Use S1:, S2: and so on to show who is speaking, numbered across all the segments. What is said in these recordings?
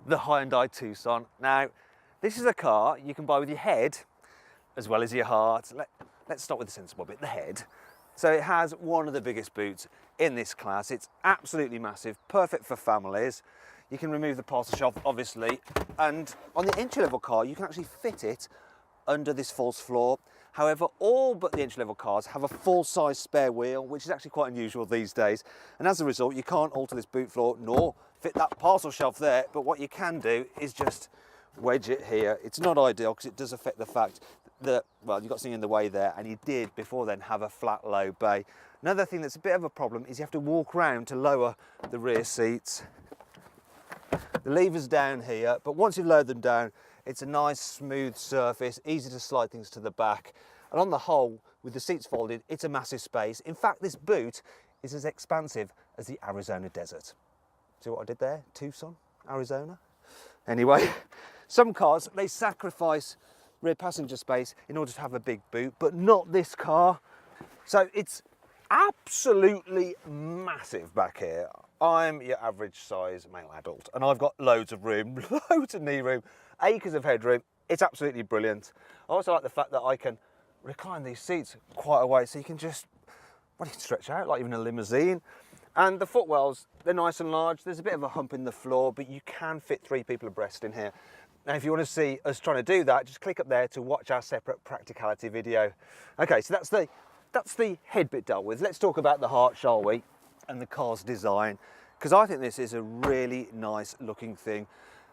S1: the Hyundai Tucson. Now, this is a car you can buy with your head as well as your heart. Let's start with the sensible bit, the head. So it has one of the biggest boots in this class. It's absolutely massive, perfect for families. You can remove the parcel shelf, obviously, and on the entry-level car, you can actually fit it under this false floor. However, all but the entry-level cars have a full-size spare wheel, which is actually quite unusual these days. And as a result, you can't alter this boot floor nor fit that parcel shelf there. But what you can do is just wedge it here. It's not ideal because it does affect the fact that, well, you've got something in the way there, and you did before then have a flat low bay. Another thing that's a bit of a problem is you have to walk around to lower the rear seats. The lever's down here, but once you lower them down, it's a nice smooth surface, easy to slide things to the back. And on the whole, with the seats folded, it's a massive space. In fact, this boot is as expansive as the Arizona desert. See what I did there? Tucson, Arizona. Anyway, some cars, they sacrifice rear passenger space in order to have a big boot, but not this car. So it's absolutely massive back here. I'm your average size male adult and I've got loads of room, loads of knee room, acres of headroom. It's absolutely brilliant. I also like the fact that I can recline these seats quite a way, so you can just, well, you can stretch out like even a limousine. And the footwells, they're nice and large. There's a bit of a hump in the floor, but you can fit 3 people abreast in here. Now, if you want to see us trying to do that, just click up there to watch our separate practicality video. Okay, so that's the head bit dealt with. Let's talk about the heart, shall we? And the car's design, because I think this is a really nice looking thing.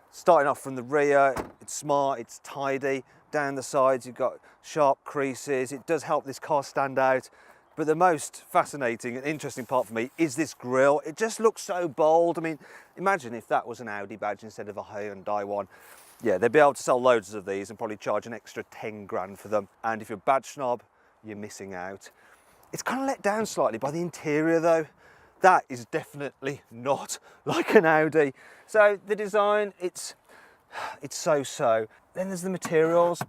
S1: Starting off from the rear, it's smart, it's tidy. Down the sides, you've got sharp creases. It does help this car stand out. But the most fascinating and interesting part for me is this grille. It just looks so bold. I mean, imagine if that was an Audi badge instead of a Hyundai one. Yeah, they'd be able to sell loads of these and probably charge an extra 10 grand for them. And if you're a badge snob, you're missing out. It's kind of let down slightly by the interior though. That is definitely not like an Audi. So the design, it's so-so. Then there's the materials.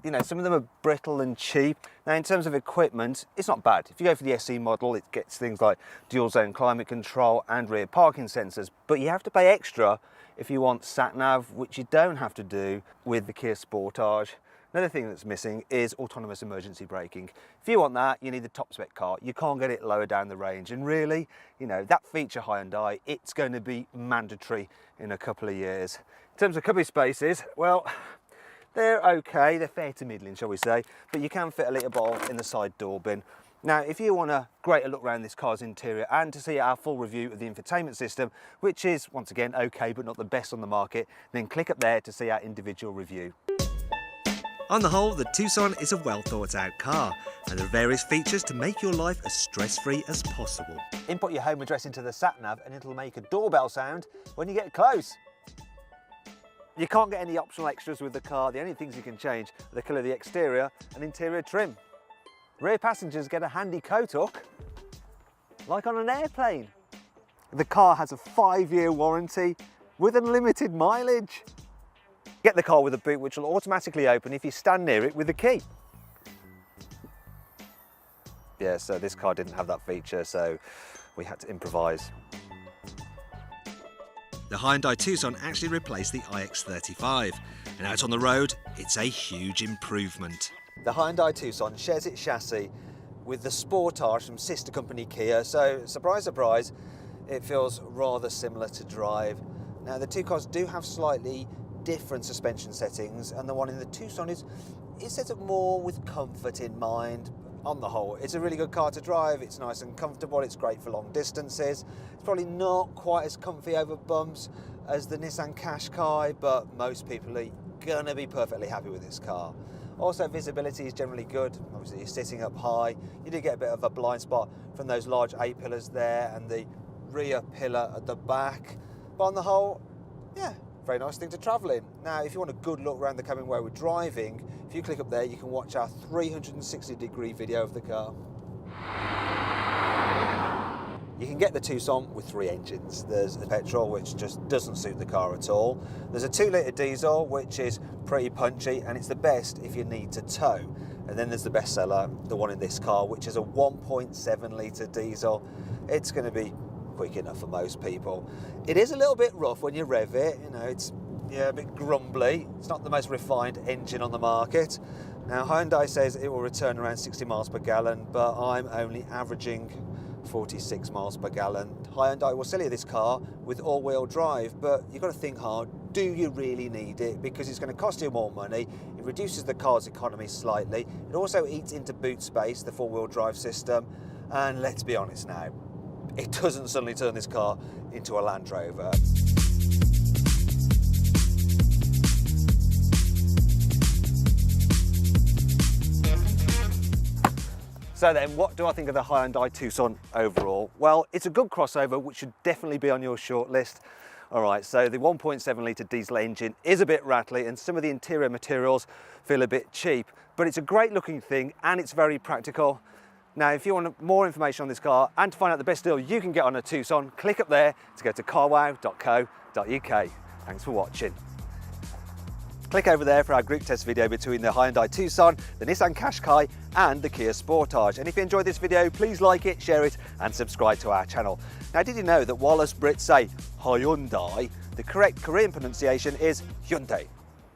S1: You know, some of them are brittle and cheap. Now, in terms of equipment, it's not bad. If you go for the SE model, it gets things like dual zone climate control and rear parking sensors, but you have to pay extra if you want sat-nav, which you don't have to do with the Kia Sportage. Another thing that's missing is autonomous emergency braking. If you want that, you need the top spec car. You can't get it lower down the range. And really, you know, that feature Hyundai, it's going to be mandatory in a couple of years. In terms of cubby spaces, well, they're okay, they're fair to middling, shall we say, but you can fit a litre bottle in the side door bin. Now, if you want a greater look around this car's interior and to see our full review of the infotainment system, which is, once again, okay, but not the best on the market, then click up there to see our individual review.
S2: On the whole, the Tucson is a well thought out car, and there are various features to make your life as stress-free as possible.
S1: Input your home address into the sat-nav and it'll make a doorbell sound when you get close. You can't get any optional extras with the car. The only things you can change are the colour of the exterior and interior trim. Rear passengers get a handy coat hook, like on an airplane. The car has a 5-year warranty with unlimited mileage. Get the car with a boot which will automatically open if you stand near it with a key. Yeah, so this car didn't have that feature, so we had to improvise.
S2: The Hyundai Tucson actually replaced the iX35, and out on the road, it's a huge improvement.
S1: The Hyundai Tucson shares its chassis with the Sportage from sister company Kia, so surprise, surprise, it feels rather similar to drive. Now, the two cars do have slightly different suspension settings, and the one in the Tucson is set up more with comfort in mind. On the whole, it's a really good car to drive. It's nice and comfortable. It's great for long distances. It's probably not quite as comfy over bumps as the Nissan Qashqai, but most people are gonna be perfectly happy with this car. Also, visibility is generally good. Obviously, you're sitting up high. You do get a bit of a blind spot from those large A-pillars there and the rear pillar at the back. But on the whole, yeah, very nice thing to travel in. Now, if you want a good look around the cabin where we're driving, if you click up there, you can watch our 360-degree video of the car. You can get the Tucson with 3 engines. There's a petrol, which just doesn't suit the car at all. There's a 2-litre diesel, which is pretty punchy, and it's the best if you need to tow. And then there's the bestseller, the one in this car, which is a 1.7-litre diesel. It's going to be quick enough for most people. It is a little bit rough when you rev it, you know, it's a bit grumbly. It's not the most refined engine on the market. Now Hyundai says it will return around 60 miles per gallon, but I'm only averaging 46 miles per gallon. Hyundai will sell you this car with all-wheel drive, but you've got to think hard. Do you really need it? Because it's going to cost you more money. It reduces the car's economy slightly. It also eats into boot space, the four-wheel drive system. And let's be honest now, it doesn't suddenly turn this car into a Land Rover. So then, what do I think of the Hyundai Tucson overall? Well, it's a good crossover, which should definitely be on your shortlist. All right, so the 1.7 litre diesel engine is a bit rattly and some of the interior materials feel a bit cheap, but it's a great looking thing and it's very practical. Now, if you want more information on this car and to find out the best deal you can get on a Tucson, click up there to go to carwow.co.uk. Thanks for watching. Click over there for our group test video between the Hyundai Tucson, the Nissan Qashqai and the Kia Sportage. And if you enjoyed this video, please like it, share it and subscribe to our channel. Now, did you know that while us Brits say Hyundai, the correct Korean pronunciation is Hyundai?